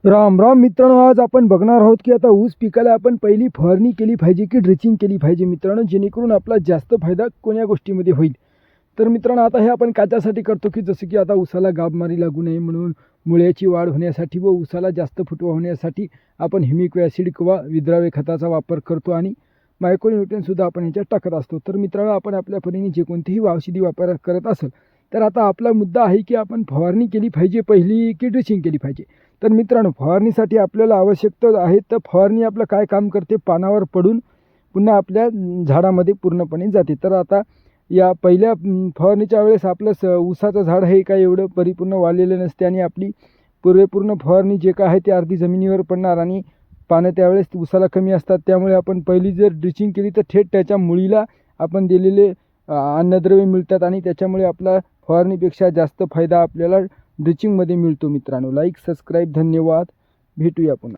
राम राम मित्रांनो, आज आपण बघणार आहोत की आता ऊस पिकाला आपण पहिली फवारणी केली पाहिजे की ड्रिचिंग केली पाहिजे मित्रांनो, जेणेकरून आपला जास्त फायदा कोण्या गोष्टीमध्ये होईल. तर मित्रांनो, आता हे आपण काच्यासाठी करतो की जसं की आता ऊसाला गाभमारी लागू नये म्हणून मुळ्याची वाढ होण्यासाठी व ऊसाला जास्त फुटवा होण्यासाठी आपण ह्युमिक ॲसिड किंवा विद्राव्य खताचा वापर करतो आणि मायक्रोन्यूट्रिएंट सुद्धा आपण ह्याच्यात टाकत असतो. तर मित्रांनो, आपण आपल्या परीने जे कोणतीही औषधी वापर करत असेल तर आता आपला मुद्दा आहे की आपण फवारणी केली पाहिजे पहिली की ड्रिचिंग केली पाहिजे. तर मित्रांनो, फवारणीसाठी आपल्याला आवश्यकता आहे, तर फवारणी आपलं काय काम करते, पानावर पडून पुन्हा आपल्या झाडामध्ये पूर्णपणे जाते. तर आता या पहिल्या फवारणीच्या वेळेस आपलं ऊसाचं झाड हे काय एवढं परिपूर्ण वाढलेलं नसते आणि आपली पूर्ण फवारणी जे काय आहे ते अर्धी जमिनीवर पडणार आणि पानं त्यावेळेस ऊसाला कमी असतात. त्यामुळे आपण पहिली जर ड्रिचिंग केली तर थेट त्याच्या मुळीला आपण दिलेले अन्नद्रव्य मिळतात आणि त्याच्यामुळे आपला फवारणीपेक्षा जास्त फायदा आपल्याला ड्रिचिंगमध्ये मिळतो. मित्रांनो, लाईक सबस्क्राईब धन्यवाद. भेटूया पुन्हा.